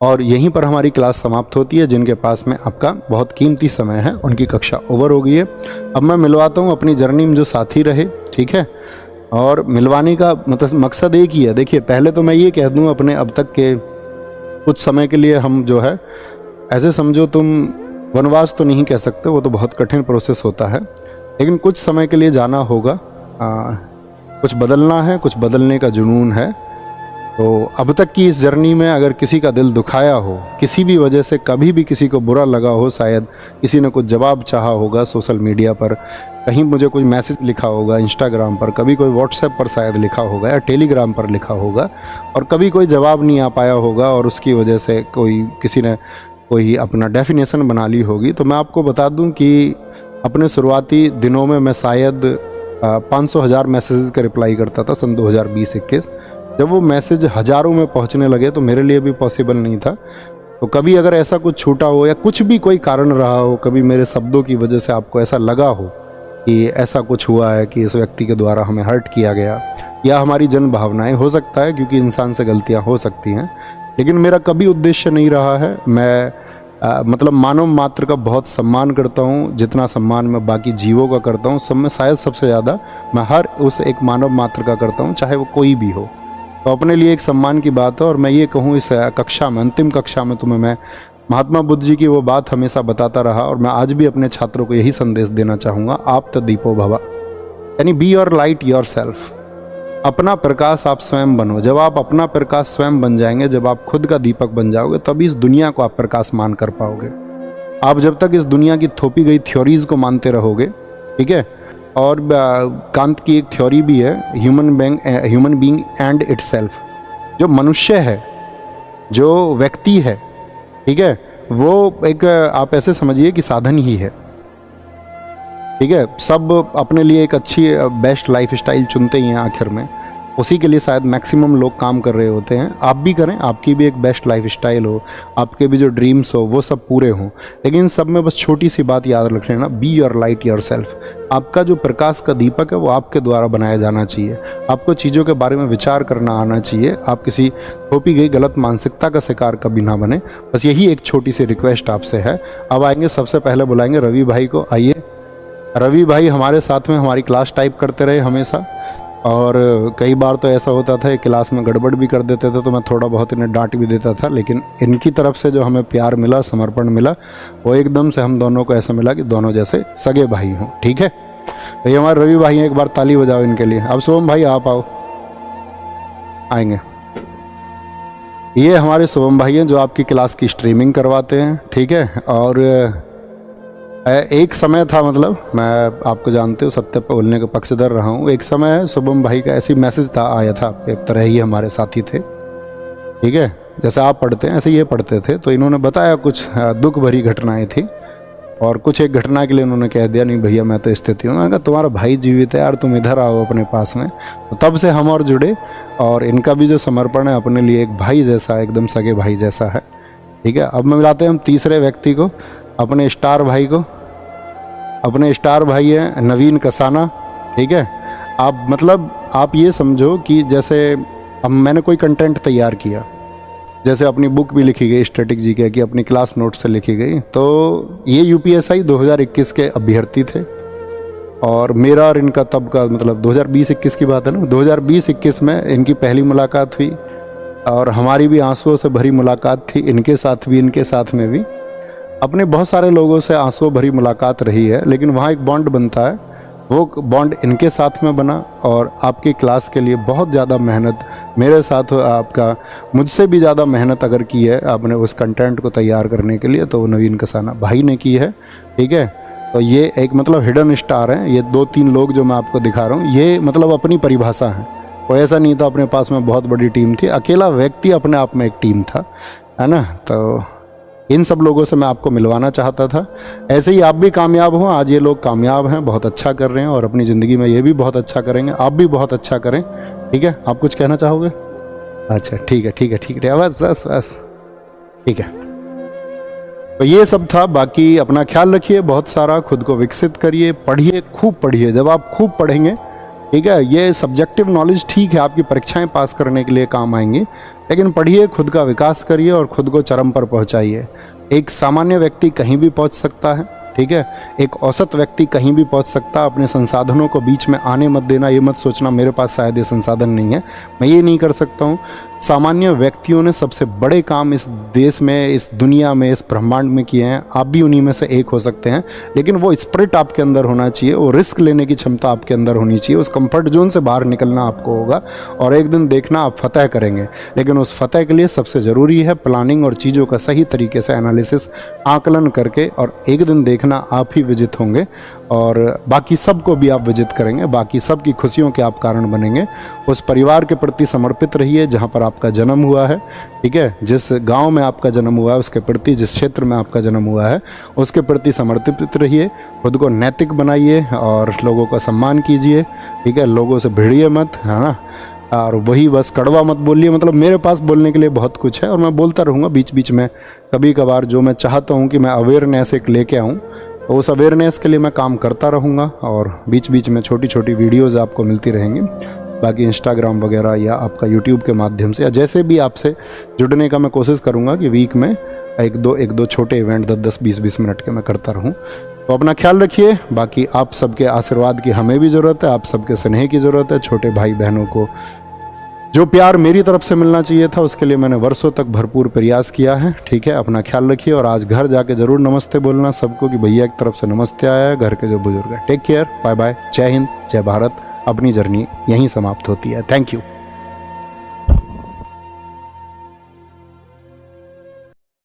और यहीं पर हमारी क्लास समाप्त होती है। जिनके पास में आपका बहुत कीमती समय है उनकी कक्षा ओवर हो गई है। अब मैं मिलवाता हूँ अपनी जर्नी में जो साथी रहे, ठीक है। और मिलवाने का मतलब मकसद एक ही है। देखिए, पहले तो मैं ये कह दूँ अपने अब तक के कुछ समय के लिए हम जो है, ऐसे समझो तुम वनवास तो नहीं कह सकते, वो तो बहुत कठिन प्रोसेस होता है, लेकिन कुछ समय के लिए जाना होगा। कुछ बदलना है, कुछ बदलने का जुनून है। तो अब तक की इस जर्नी में अगर किसी का दिल दुखाया हो, किसी भी वजह से कभी भी किसी को बुरा लगा हो, शायद किसी ने कुछ जवाब चाहा होगा सोशल मीडिया पर, कहीं मुझे कोई मैसेज लिखा होगा इंस्टाग्राम पर, कभी कोई व्हाट्सएप पर शायद लिखा होगा या टेलीग्राम पर लिखा होगा, और कभी कोई जवाब नहीं आ पाया होगा और उसकी वजह से किसी ने कोई अपना डेफिनेशन बना ली होगी, तो मैं आपको बता दूं कि अपने शुरुआती दिनों में मैं शायद 500,000 मैसेजेस का रिप्लाई करता था सन 2020-21। जब वो मैसेज हज़ारों में पहुंचने लगे तो मेरे लिए भी पॉसिबल नहीं था। तो कभी अगर ऐसा कुछ छूटा हो या कुछ भी कोई कारण रहा हो, कभी मेरे शब्दों की वजह से आपको ऐसा लगा हो कि ऐसा कुछ हुआ है कि इस व्यक्ति के द्वारा हमें हर्ट किया गया, या हमारी जन भावनाएं, हो सकता है क्योंकि इंसान से गलतियां हो सकती हैं, लेकिन मेरा कभी उद्देश्य नहीं रहा है। मैं मतलब मानव मात्र का बहुत सम्मान करता हूँ, जितना सम्मान मैं बाकी जीवों का करता हूँ, सब में शायद सबसे ज़्यादा मैं हर उस एक मानव मात्र का करता हूँ, चाहे वो कोई भी हो। तो अपने लिए एक सम्मान की बात है। और मैं ये कहूँ, इस कक्षा में, अंतिम कक्षा में तुम्हें मैं महात्मा बुद्ध जी की वो बात हमेशा बताता रहा, और मैं आज भी अपने छात्रों को यही संदेश देना चाहूँगा, आप तो दीपो भवा, यानी be your light your self. अपना प्रकाश आप स्वयं बनो। जब आप अपना प्रकाश स्वयं बन जाएंगे, जब आप खुद का दीपक बन जाओगे, तभी इस दुनिया को आप प्रकाशमान कर पाओगे। आप जब तक इस दुनिया की थोपी गई थ्योरीज को मानते रहोगे, ठीक है। और कांत की एक थ्योरी भी है, ह्यूमन बीइंग एंड इटसेल्फ। जो मनुष्य है, जो व्यक्ति है, ठीक है, वो एक आप ऐसे समझिए कि साधन ही है, ठीक है। सब अपने लिए एक अच्छी बेस्ट लाइफ स्टाइल चुनते ही हैं आखिर में, उसी के लिए शायद मैक्सिमम लोग काम कर रहे होते हैं। आप भी करें, आपकी भी एक बेस्ट लाइफ स्टाइल हो, आपके भी जो ड्रीम्स हो वो सब पूरे हों, लेकिन सब में बस छोटी सी बात याद रख लेना, be your light your self. आपका जो प्रकाश का दीपक है वो आपके द्वारा बनाया जाना चाहिए। आपको चीज़ों के बारे में विचार करना आना चाहिए। आप किसी थोपी गई गलत मानसिकता का शिकार कभी ना बने। बस यही एक छोटी सी रिक्वेस्ट आपसे है। अब आएंगे, सबसे पहले बुलाएंगे रवि भाई को। आइए रवि भाई हमारे साथ में हमारी क्लास टाइप करते रहे हमेशा, और कई बार तो ऐसा होता था क्लास में गड़बड़ भी कर देते थे, तो मैं थोड़ा बहुत इन्हें डांट भी देता था, लेकिन इनकी तरफ से जो हमें प्यार मिला, समर्पण मिला, वो एकदम से हम दोनों को ऐसा मिला कि दोनों जैसे सगे भाई हों, ठीक है। तो ये हमारे रवि भाई हैं, एक बार ताली बजाओ इनके लिए। अब शुभम भाई आप आओ, आएंगे। ये हमारे शुभम भाई हैं जो आपकी क्लास की स्ट्रीमिंग करवाते हैं, ठीक है। और एक समय था, मतलब मैं आपको जानते हो सत्य पर बोलने का पक्षधर रहा हूँ। एक समय शुभम भाई का ऐसी मैसेज था, आया था, एक तरह ही हमारे साथी थे, ठीक है। जैसे आप पढ़ते हैं ऐसे ये पढ़ते थे। तो इन्होंने बताया कुछ दुख भरी घटनाएं थी, और कुछ एक घटना के लिए उन्होंने कह दिया, नहीं भैया मैं तो स्थिति हूँ। मैंने कहा तुम्हारा भाई जीवित है यार, तुम इधर आओ अपने पास में। तो तब से हम और जुड़े, और इनका भी जो समर्पण है अपने लिए एक भाई जैसा, एकदम सगे भाई जैसा है, ठीक है। अब मिलाते हैं हम तीसरे व्यक्ति को, अपने स्टार भाई को। अपने स्टार भाई हैं नवीन कसाना, ठीक है। आप ये समझो कि जैसे अब मैंने कोई कंटेंट तैयार किया, जैसे अपनी बुक भी लिखी गई स्टैटिक जीके की, अपनी क्लास नोट से लिखी गई। तो ये यूपीएसआई 2021 के अभ्यर्थी थे, और मेरा और इनका तब का मतलब 2020-21 की बात है ना, 2020-21 में इनकी पहली मुलाकात हुई, और हमारी भी आंसुओं से भरी मुलाकात थी, इनके साथ भी इनके साथ में भी। अपने बहुत सारे लोगों से आंसुओं भरी मुलाकात रही है, लेकिन वहाँ एक बॉन्ड बनता है, वो बॉन्ड इनके साथ में बना। और आपकी क्लास के लिए बहुत ज़्यादा मेहनत मेरे साथ आपका मुझसे भी ज़्यादा मेहनत अगर की है आपने उस कंटेंट को तैयार करने के लिए, तो नवीन कसाना भाई ने की है, ठीक है। तो ये एक मतलब हिडन स्टार हैं, ये 2-3 लोग जो मैं आपको दिखा रहा हूँ, ये मतलब अपनी परिभाषा है। कोई ऐसा नहीं था अपने पास में बहुत बड़ी टीम थी, अकेला व्यक्ति अपने आप में एक टीम था, है ना। तो इन सब लोगों से मैं आपको मिलवाना चाहता था। ऐसे ही आप भी कामयाब हों। आज ये लोग कामयाब हैं, बहुत अच्छा कर रहे हैं, और अपनी ज़िंदगी में ये भी बहुत अच्छा करेंगे। आप भी बहुत अच्छा करें, ठीक है। आप कुछ कहना चाहोगे? अच्छा ठीक है, ठीक है, ठीक है, बस बस बस, ठीक है। तो ये सब था। बाकी अपना ख्याल रखिए, बहुत सारा खुद को विकसित करिए, पढ़िए, खूब पढ़िए। जब आप खूब पढ़ेंगे ठीक है, ये सब्जेक्टिव नॉलेज ठीक है, आपकी परीक्षाएं पास करने के लिए काम आएंगी, लेकिन पढ़िए, खुद का विकास करिए और खुद को चरम पर पहुंचाइए। एक सामान्य व्यक्ति कहीं भी पहुंच सकता है, ठीक है, एक औसत व्यक्ति कहीं भी पहुंच सकता है। अपने संसाधनों को बीच में आने मत देना, ये मत सोचना मेरे पास शायद ये संसाधन नहीं है, मैं ये नहीं कर सकता हूँ। सामान्य व्यक्तियों ने सबसे बड़े काम इस देश में, इस दुनिया में, इस ब्रह्मांड में किए हैं, आप भी उन्हीं में से एक हो सकते हैं। लेकिन वो स्पिरिट आपके अंदर होना चाहिए, वो रिस्क लेने की क्षमता आपके अंदर होनी चाहिए, उस कंफर्ट जोन से बाहर निकलना आपको होगा और एक दिन देखना आप फतह करेंगे। लेकिन उस फतह के लिए सबसे ज़रूरी है प्लानिंग और चीज़ों का सही तरीके से एनालिसिस, आकलन करके, और एक दिन देखना आप ही विजित होंगे और बाकी सबको भी आप विजित करेंगे, बाकी सब की खुशियों के आप कारण बनेंगे। उस परिवार के प्रति समर्पित रहिए जहाँ पर आपका जन्म हुआ है, ठीक है, जिस गांव में आपका जन्म हुआ है उसके प्रति, जिस क्षेत्र में आपका जन्म हुआ है उसके प्रति समर्पित रहिए, खुद को नैतिक बनाइए और लोगों का सम्मान कीजिए, ठीक है, लोगों से भिड़िए मत, है ना, और वही बस कड़वा मत बोलिए। मतलब मेरे पास बोलने के लिए बहुत कुछ है और मैं बोलता रहूँगा बीच बीच में, कभी कभार जो मैं चाहता हूँ कि मैं अवेयरनेस एक लेके आऊँ, तो उस अवेयरनेस के लिए मैं काम करता रहूँगा और बीच बीच में छोटी छोटी वीडियोज़ आपको मिलती रहेंगी। बाकी इंस्टाग्राम वगैरह या आपका यूट्यूब के माध्यम से या जैसे भी आपसे जुड़ने का मैं कोशिश करूँगा कि वीक में एक दो छोटे इवेंट 10-20 मिनट के मैं करता रहूँ। तो अपना ख्याल रखिए। बाकी आप सबके आशीर्वाद की हमें भी ज़रूरत है, आप सबके स्नेह की ज़रूरत है। छोटे भाई बहनों को जो प्यार मेरी तरफ से मिलना चाहिए था उसके लिए मैंने वर्षों तक भरपूर प्रयास किया है, ठीक है। अपना ख्याल रखिए और आज घर जाके ज़रूर नमस्ते बोलना सबको कि भैया की तरफ से नमस्ते आया है, घर के जो बुजुर्ग हैं। टेक केयर, बाय बाय, जय हिंद, जय भारत। अपनी जर्नी यहीं समाप्त होती है। Thank you.